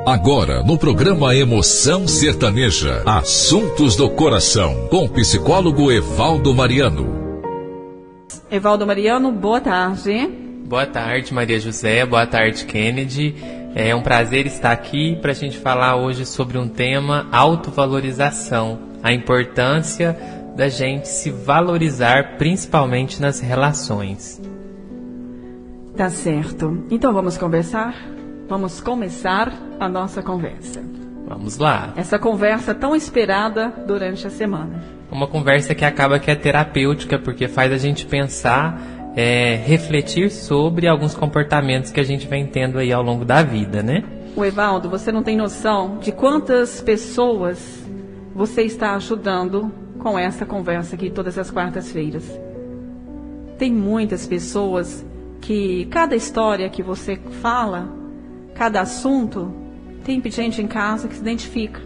Agora, no programa Emoção Sertaneja, Assuntos do Coração, com o psicólogo Evaldo Mariano. Evaldo Mariano, boa tarde. Boa tarde, Maria José. Boa tarde, Kennedy. É um prazer estar aqui para a gente falar hoje sobre um tema, autovalorização. A importância da gente se valorizar, principalmente nas relações. Tá certo. Então vamos conversar? Vamos começar a nossa conversa. Vamos lá. Essa conversa tão esperada durante a semana. Uma conversa que acaba que é terapêutica, porque faz a gente pensar, refletir sobre alguns comportamentos que a gente vem tendo aí ao longo da vida, né? O Evaldo, você não tem noção de quantas pessoas você está ajudando com essa conversa aqui todas as quartas-feiras. Tem muitas pessoas que cada história que você fala, cada assunto, tem gente em casa que se identifica.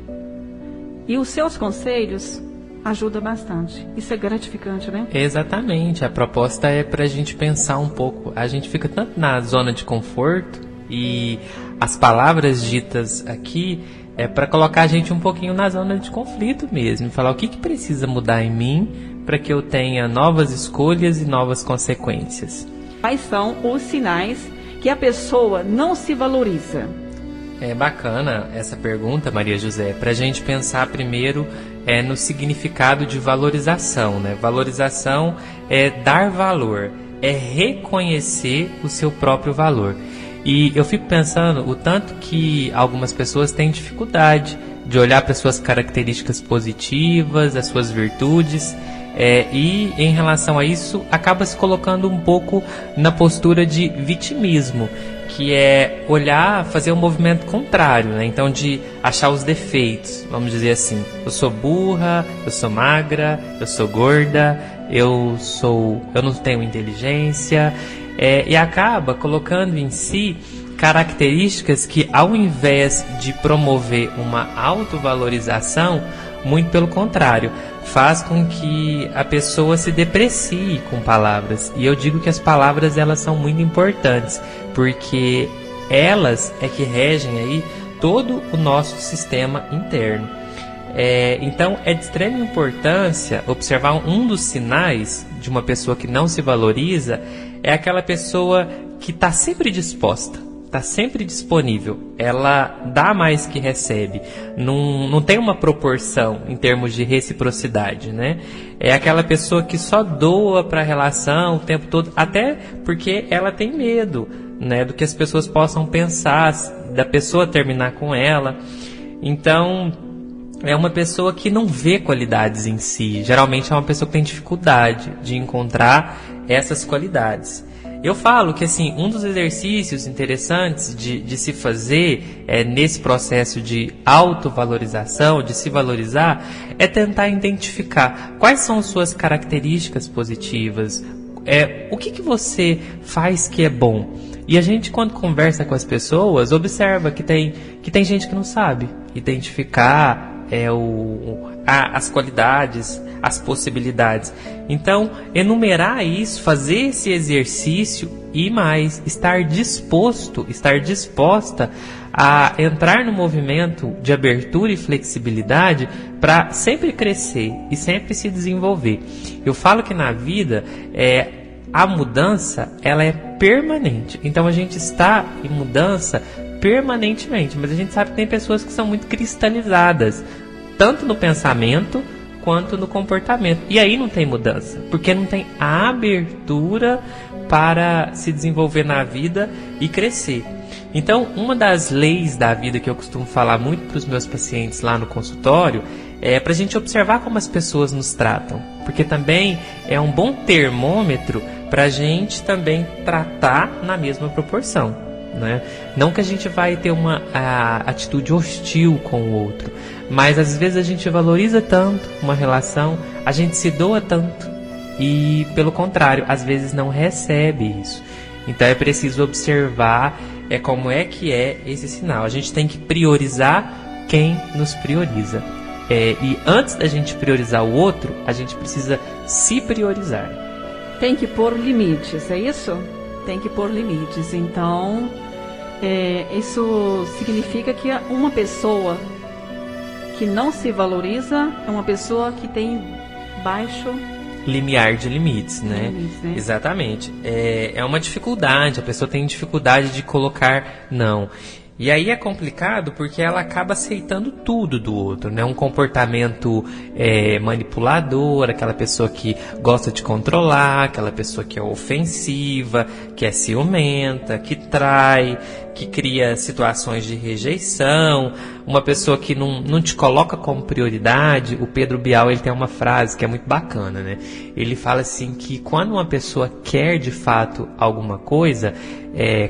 E os seus conselhos ajudam bastante. Isso é gratificante, né? Exatamente. A proposta é para a gente pensar um pouco. A gente fica tanto na zona de conforto e as palavras ditas aqui é para colocar a gente um pouquinho na zona de conflito mesmo. Falar o que precisa mudar em mim para que eu tenha novas escolhas e novas consequências. Quais são os sinais que a pessoa não se valoriza? É bacana essa pergunta, Maria José, para a gente pensar primeiro no significado de valorização, né? Valorização é dar valor, é reconhecer o seu próprio valor. E eu fico pensando o tanto que algumas pessoas têm dificuldade de olhar para suas características positivas, as suas virtudes, e em relação a isso acaba se colocando um pouco na postura de vitimismo, que é olhar, fazer um movimento contrário, né? Então de achar os defeitos, vamos dizer assim, eu sou burra, eu sou magra, eu sou gorda, eu não tenho inteligência, e acaba colocando em si características que, ao invés de promover uma autovalorização, muito pelo contrário, faz com que a pessoa se deprecie com palavras. E eu digo que as palavras, elas são muito importantes, porque elas é que regem aí todo o nosso sistema interno. Então é de extrema importância observar um dos sinais de uma pessoa que não se valoriza, é aquela pessoa que está sempre disposta, está sempre disponível, ela dá mais que recebe, não tem uma proporção em termos de reciprocidade, né? É aquela pessoa que só doa para a relação o tempo todo, até porque ela tem medo, né, do que as pessoas possam pensar, da pessoa terminar com ela. Então é uma pessoa que não vê qualidades em si, geralmente é uma pessoa que tem dificuldade de encontrar essas qualidades. Eu falo que assim, um dos exercícios interessantes de se fazer nesse processo de autovalorização, de se valorizar, é tentar identificar quais são suas características positivas, o que você faz que é bom. E a gente, quando conversa com as pessoas, observa que tem gente que não sabe identificar as qualidades, as possibilidades. Então, enumerar isso, fazer esse exercício e mais, estar disposta a entrar no movimento de abertura e flexibilidade para sempre crescer e sempre se desenvolver. Eu falo que na vida a mudança, ela é permanente. Então a gente está em mudança permanentemente, mas a gente sabe que tem pessoas que são muito cristalizadas, tanto no pensamento quanto no comportamento. E aí não tem mudança, porque não tem a abertura para se desenvolver na vida e crescer. Então, uma das leis da vida que eu costumo falar muito para os meus pacientes lá no consultório é para a gente observar como as pessoas nos tratam, porque também é um bom termômetro para a gente também tratar na mesma proporção, né? Não que a gente vai ter uma atitude hostil com o outro, mas às vezes a gente valoriza tanto uma relação, a gente se doa tanto e, pelo contrário, às vezes não recebe isso. Então é preciso observar como é que é esse sinal. A gente tem que priorizar quem nos prioriza. E antes da gente priorizar o outro, a gente precisa se priorizar. Tem que pôr limites, é isso? Tem que pôr limites. Então, Isso significa que uma pessoa que não se valoriza é uma pessoa que tem baixo limiar de limites, né? Exatamente. É uma dificuldade, a pessoa tem dificuldade de colocar não. E aí é complicado porque ela acaba aceitando tudo do outro, né? Um comportamento manipulador, aquela pessoa que gosta de controlar, aquela pessoa que é ofensiva, que é ciumenta, que trai, que cria situações de rejeição, uma pessoa que não te coloca como prioridade. O Pedro Bial, ele tem uma frase que é muito bacana, né? Ele fala assim que quando uma pessoa quer de fato alguma coisa,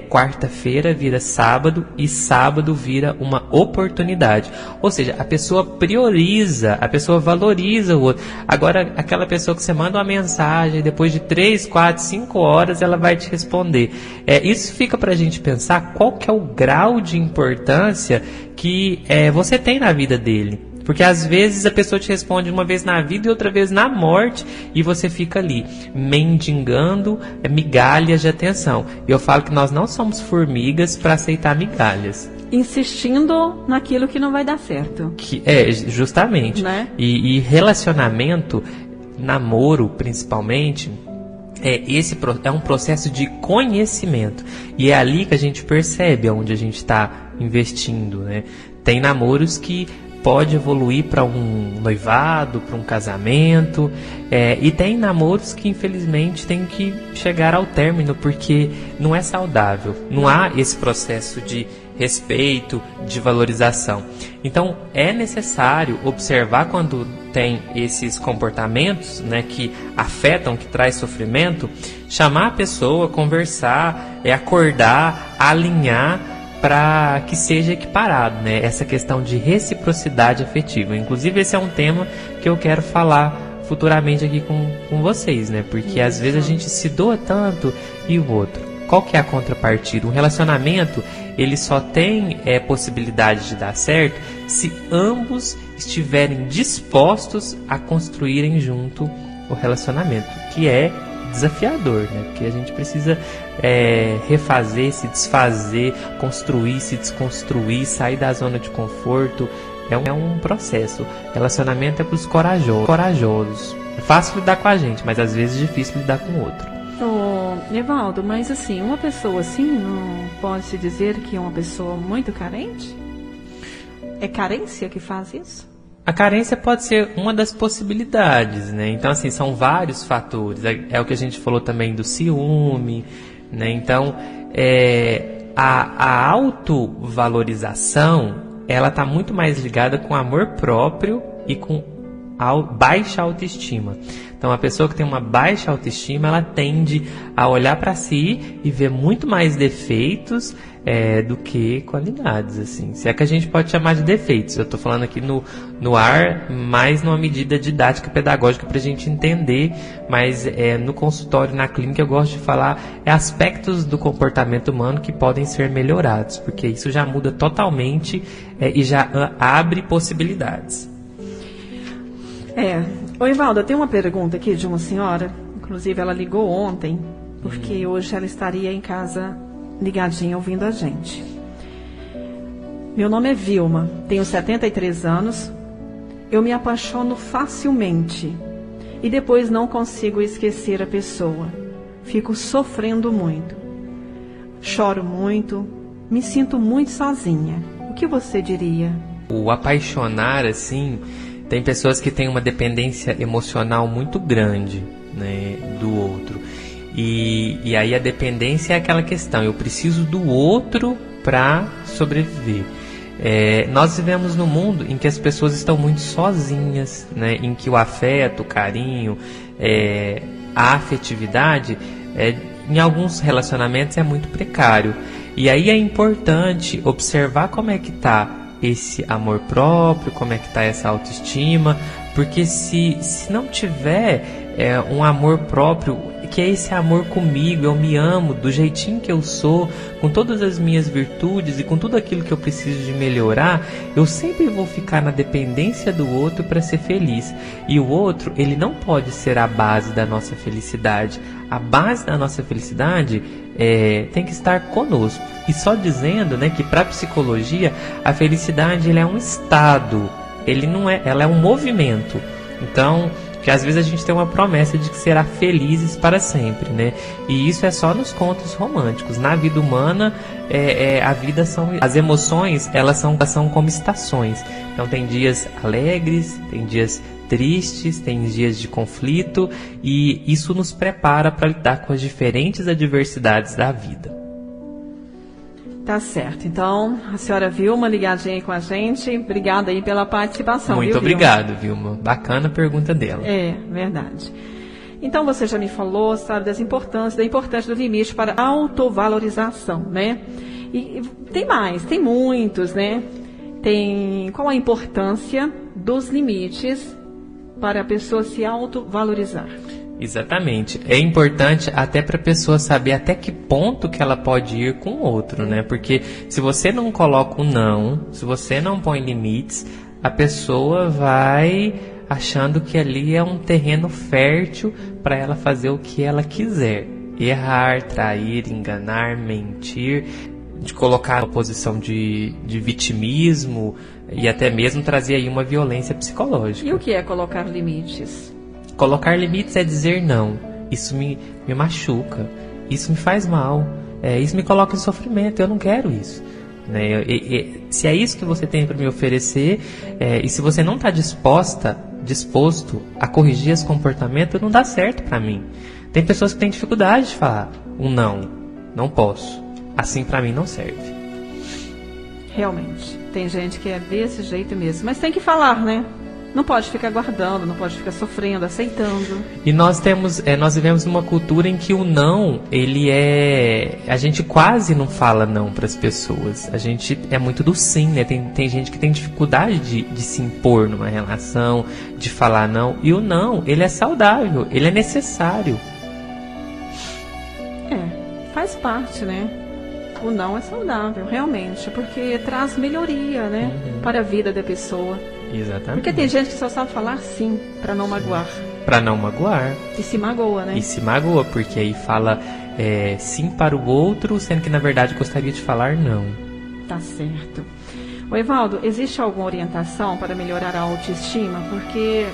quarta-feira vira sábado e sábado vira uma oportunidade. Ou seja, a pessoa prioriza, a pessoa valoriza o outro. Agora, aquela pessoa que você manda uma mensagem, depois de 3, 4, 5 horas ela vai te responder. Isso fica pra gente pensar qual que é o grau de importância que você tem na vida dele. Porque às vezes a pessoa te responde uma vez na vida e outra vez na morte, e você fica ali mendigando migalhas de atenção. E eu falo que nós não somos formigas para aceitar migalhas. Insistindo naquilo que não vai dar certo. Justamente. Né? E relacionamento, namoro principalmente, esse é um processo de conhecimento. E é ali que a gente percebe onde a gente está investindo, né? Tem namoros que pode evoluir para um noivado, para um casamento, e tem namoros que infelizmente tem que chegar ao término porque não é saudável, não há esse processo de respeito, de valorização. Então é necessário observar quando tem esses comportamentos, né, que afetam, que traz sofrimento, chamar a pessoa, conversar, acordar, alinhar, para que seja equiparado, né? Essa questão de reciprocidade afetiva. Inclusive, esse é um tema que eu quero falar futuramente aqui com vocês, né? Porque às vezes a gente se doa tanto e o outro. Qual que é a contrapartida? Um relacionamento, ele só tem possibilidade de dar certo se ambos estiverem dispostos a construírem junto o relacionamento, que é desafiador, né? Porque a gente precisa refazer, se desfazer, construir, se desconstruir, sair da zona de conforto. É um processo. Relacionamento é para os corajosos. É fácil lidar com a gente, mas às vezes é difícil lidar com o outro. Evaldo, mas assim, uma pessoa assim não pode-se dizer que é uma pessoa muito carente? É carência que faz isso? A carência pode ser uma das possibilidades, né? Então, assim, são vários fatores. É o que a gente falou também do ciúme, né? Então, a autovalorização, ela está muito mais ligada com amor próprio e com baixa autoestima. Então, a pessoa que tem uma baixa autoestima, ela tende a olhar para si e ver muito mais defeitos do que qualidades, assim. Se é que a gente pode chamar de defeitos. Eu estou falando aqui no ar, mais numa medida didática, pedagógica, para a gente entender, mas no consultório, na clínica, eu gosto de falar aspectos do comportamento humano que podem ser melhorados, porque isso já muda totalmente e já abre possibilidades. Ô Evaldo, eu tenho uma pergunta aqui de uma senhora, inclusive ela ligou ontem, porque hoje ela estaria em casa ligadinha ouvindo a gente. Meu nome é Vilma, tenho 73 anos, eu me apaixono facilmente e depois não consigo esquecer a pessoa, fico sofrendo muito, choro muito, me sinto muito sozinha. O que você diria? O apaixonar, assim, tem pessoas que têm uma dependência emocional muito grande, né, do outro. E aí a dependência é aquela questão, eu preciso do outro para sobreviver. Nós vivemos num mundo em que as pessoas estão muito sozinhas, né, em que o afeto, o carinho, a afetividade, em alguns relacionamentos é muito precário. E aí é importante observar como é que está esse amor próprio, como é que está essa autoestima, porque se não tiver um amor próprio, que é esse amor comigo, eu me amo do jeitinho que eu sou, com todas as minhas virtudes e com tudo aquilo que eu preciso de melhorar, eu sempre vou ficar na dependência do outro para ser feliz. E o outro, ele não pode ser a base da nossa felicidade. A base da nossa felicidade tem que estar conosco. E só dizendo, né, que para a psicologia a felicidade ele é um estado, ela é um movimento. Então, que às vezes a gente tem uma promessa de que será felizes para sempre, né? E isso é só nos contos românticos. Na vida humana, as emoções, elas são como estações. Então tem dias alegres, tem dias tristes, tem dias de conflito, e isso nos prepara para lidar com as diferentes adversidades da vida. Tá certo. Então, a senhora Vilma ligadinha aí com a gente. Obrigada aí pela participação. Muito obrigado, Vilma. Bacana a pergunta dela. É, verdade. Então, você já me falou, sabe, da importância do limite para a autovalorização, né? E tem muitos, né? Qual a importância dos limites para a pessoa se autovalorizar? Exatamente. É importante até para a pessoa saber até que ponto que ela pode ir com o outro, né? Porque se você não coloca um não, se você não põe limites, a pessoa vai achando que ali é um terreno fértil para ela fazer o que ela quiser. Errar, trair, enganar, mentir, de colocar uma posição de vitimismo e até mesmo trazer aí uma violência psicológica. E o que é colocar limites? Colocar limites é dizer não. Isso me machuca, isso me faz mal, isso me coloca em sofrimento, eu não quero isso. Né? Se é isso que você tem para me oferecer, e se você não está disposto a corrigir esse comportamento, não dá certo para mim. Tem pessoas que têm dificuldade de falar um não posso, assim para mim não serve. Realmente, tem gente que é desse jeito mesmo, mas tem que falar, né? Não pode ficar guardando, não pode ficar sofrendo, aceitando. E nós vivemos numa cultura em que o não, a gente quase não fala não para as pessoas. A gente é muito do sim, né? Tem gente que tem dificuldade de se impor numa relação, de falar não. E o não, ele é saudável, ele é necessário. Faz parte, né? O não é saudável, realmente, porque traz melhoria, né? Para a vida da pessoa. Exatamente. Porque tem gente que só sabe falar sim, para não magoar. Para não magoar. E se magoa, né? E se magoa, porque aí fala sim para o outro, sendo que na verdade gostaria de falar não. Tá certo. O Evaldo, existe alguma orientação para melhorar a autoestima? Porque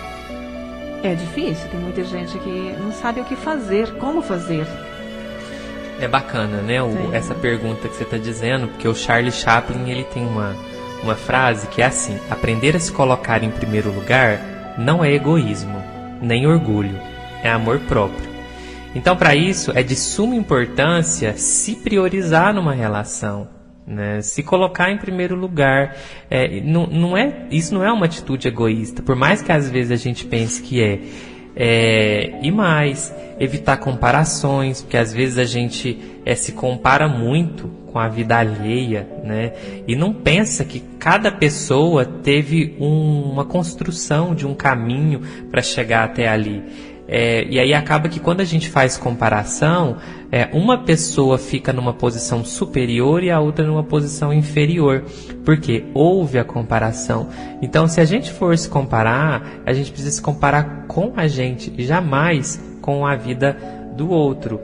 é difícil, tem muita gente que não sabe o que fazer, como fazer. É bacana, né? Essa pergunta que você está dizendo, porque o Charlie Chaplin, ele tem uma frase que é assim: aprender a se colocar em primeiro lugar não é egoísmo, nem orgulho, é amor próprio. Então, para isso, é de suma importância se priorizar numa relação, né? Se colocar em primeiro lugar. Isso não é uma atitude egoísta, por mais que às vezes a gente pense que e mais, evitar comparações, porque às vezes a gente se compara muito com a vida alheia, né? E não pensa que cada pessoa teve uma construção de um caminho para chegar até ali. E aí acaba que quando a gente faz comparação, uma pessoa fica numa posição superior e a outra numa posição inferior, porque houve a comparação. Então, se a gente for se comparar, a gente precisa se comparar com a gente, jamais com a vida do outro.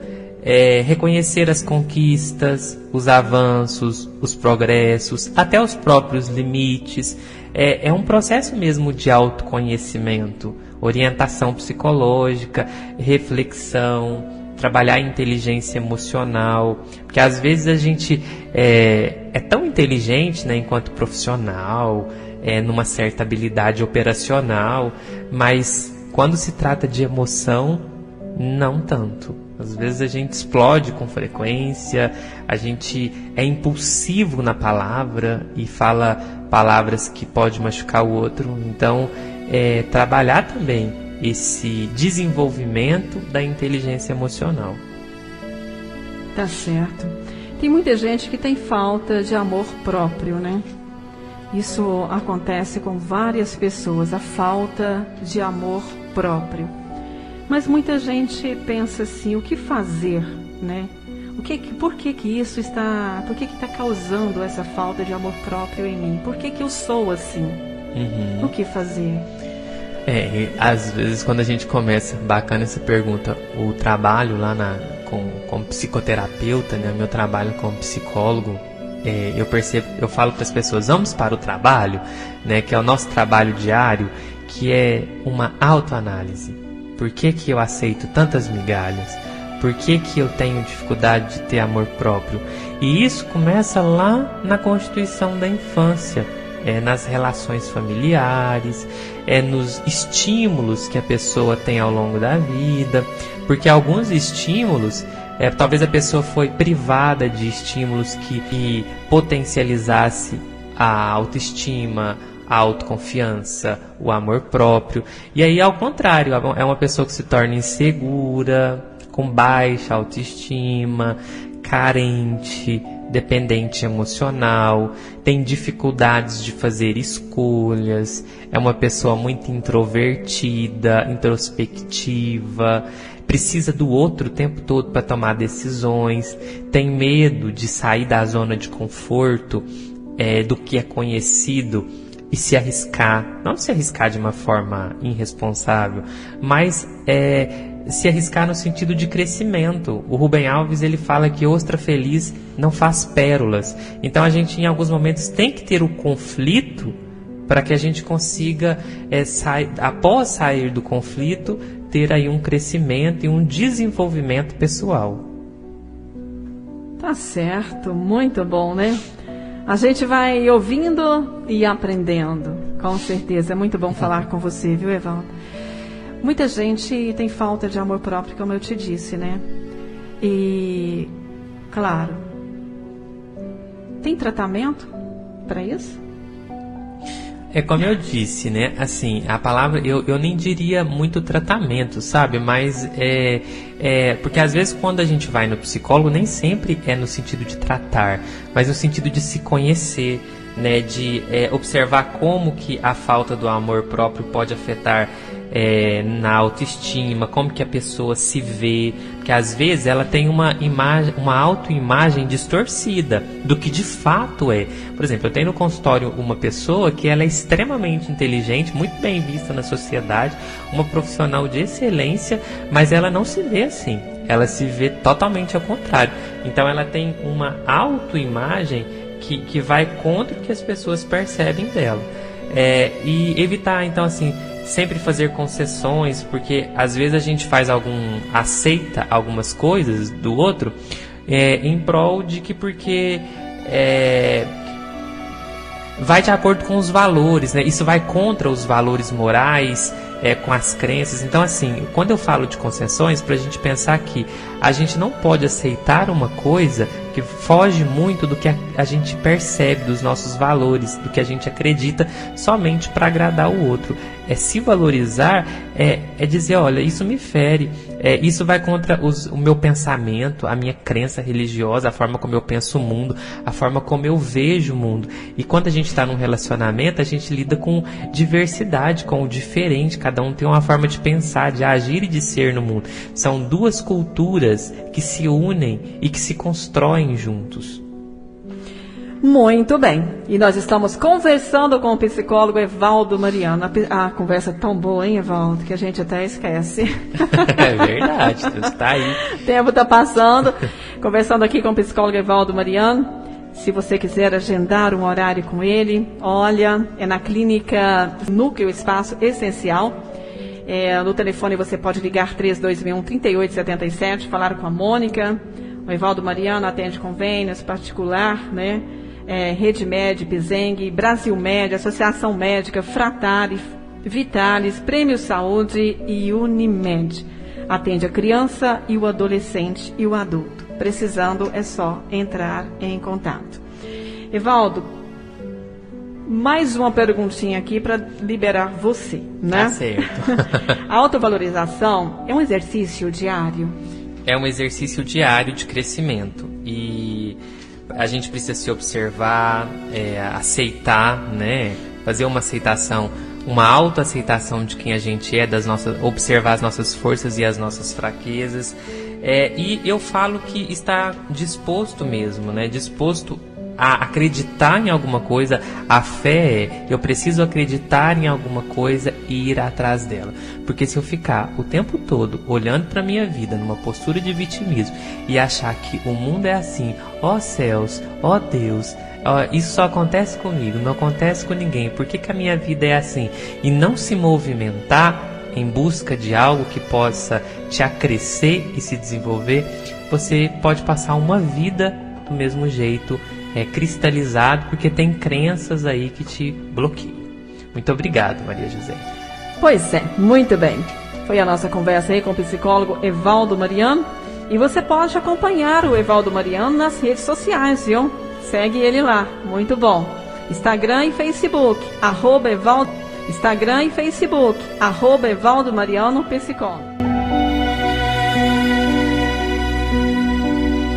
Reconhecer as conquistas, os avanços, os progressos, até os próprios limites. É um processo mesmo de autoconhecimento, orientação psicológica, reflexão, trabalhar a inteligência emocional, porque às vezes a gente é tão inteligente, né, enquanto profissional, numa certa habilidade operacional, mas quando se trata de emoção, não tanto. Às vezes a gente explode com frequência, a gente é impulsivo na palavra e fala palavras que podem machucar o outro. Então, trabalhar também esse desenvolvimento da inteligência emocional. Tá certo. Tem muita gente que tem falta de amor próprio, né? Isso acontece com várias pessoas, a falta de amor próprio. Mas muita gente pensa assim, o que fazer, né? Por que está causando essa falta de amor próprio em mim? Por que eu sou assim? O que fazer? Às vezes quando a gente começa, bacana essa pergunta, o trabalho lá como psicoterapeuta, né, meu trabalho como psicólogo, eu falo para as pessoas, vamos para o trabalho, né, que é o nosso trabalho diário, que é uma autoanálise. Por que que eu aceito tantas migalhas? Por que que eu tenho dificuldade de ter amor próprio? E isso começa lá na constituição da infância, nas relações familiares, nos estímulos que a pessoa tem ao longo da vida, porque alguns estímulos, talvez a pessoa foi privada de estímulos que potencializasse a autoestima, a autoconfiança, o amor próprio. E aí, ao contrário, é uma pessoa que se torna insegura, com baixa autoestima, carente, dependente emocional, tem dificuldades de fazer escolhas, é uma pessoa muito introvertida, introspectiva, precisa do outro o tempo todo para tomar decisões, tem medo de sair da zona de conforto, do que é conhecido, e se arriscar, não se arriscar de uma forma irresponsável, mas se arriscar no sentido de crescimento. O Rubem Alves, ele fala que ostra feliz não faz pérolas. Então a gente em alguns momentos tem que ter o conflito para que a gente consiga, após sair do conflito, ter aí um crescimento e um desenvolvimento pessoal. Tá certo, muito bom, né? A gente vai ouvindo e aprendendo, com certeza. É muito bom falar com você, viu, Evaldo? Muita gente tem falta de amor próprio, como eu te disse, né? E, claro, tem tratamento para isso? Como eu disse, né? Assim, a palavra, eu nem diria muito tratamento, sabe? Mas porque às vezes quando a gente vai no psicólogo, nem sempre é no sentido de tratar, mas no sentido de se conhecer, né? De observar como que a falta do amor próprio pode afetar na autoestima, como que a pessoa se vê, porque às vezes ela tem uma autoimagem distorcida do que de fato é. Por exemplo, eu tenho no consultório uma pessoa que ela é extremamente inteligente, muito bem vista na sociedade, uma profissional de excelência, mas ela não se vê assim, ela se vê totalmente ao contrário. Então ela tem uma autoimagem que vai contra o que as pessoas percebem dela. E evitar, então, assim, sempre fazer concessões, porque às vezes a gente aceita algumas coisas do outro em prol de que porque vai de acordo com os valores, né? Isso vai contra os valores morais, com as crenças. Então, assim, quando eu falo de concessões, para a gente pensar que a gente não pode aceitar uma coisa que foge muito do que a gente percebe, dos nossos valores, do que a gente acredita, somente para agradar o outro. Se valorizar, dizer, olha, isso me fere, isso vai contra o meu pensamento, a minha crença religiosa, a forma como eu penso o mundo, a forma como eu vejo o mundo. E quando a gente está num relacionamento, a gente lida com diversidade, com o diferente, cada um tem uma forma de pensar, de agir e de ser no mundo. São duas culturas que se unem e que se constroem juntos. Muito bem. E nós estamos conversando com o psicólogo Evaldo Mariano. A conversa é tão boa, hein, Evaldo, que a gente até esquece. É verdade, está aí. O tempo está passando. Conversando aqui com o psicólogo Evaldo Mariano. Se você quiser agendar um horário com ele, olha, é na clínica Núcleo Espaço Essencial. No telefone você pode ligar 3261-3877, falar com a Mônica. O Evaldo Mariano atende convênios particular, né? Rede Med, Pizeng, Brasil Med, Associação Médica, Fratari, Vitalis, Prêmio Saúde e Unimed. Atende a criança e o adolescente e o adulto. Precisando, é só entrar em contato. Evaldo, mais uma perguntinha aqui para liberar você, né? Tá certo. A autovalorização é um exercício diário? É um exercício diário de crescimento. E a gente precisa se observar, aceitar, né? Fazer uma aceitação, uma autoaceitação de quem a gente é, observar as nossas forças e as nossas fraquezas. E eu falo que está disposto mesmo, né? Disposto a acreditar em alguma coisa. A fé é, eu preciso acreditar em alguma coisa e ir atrás dela. Porque se eu ficar o tempo todo olhando para minha vida numa postura de vitimismo e achar que o mundo é assim, ó céus, ó Deus, isso só acontece comigo, não acontece com ninguém, por que a minha vida é assim? E não se movimentar em busca de algo que possa te acrescer e se desenvolver, você pode passar uma vida do mesmo jeito, cristalizado, porque tem crenças aí que te bloqueiam. Muito obrigado, Maria José. Pois é, muito bem. Foi a nossa conversa aí com o psicólogo Evaldo Mariano. E você pode acompanhar o Evaldo Mariano nas redes sociais, viu? Segue ele lá, muito bom. Instagram e Facebook, @Evaldo. Instagram e Facebook, @Evaldo Mariano Psicólogo.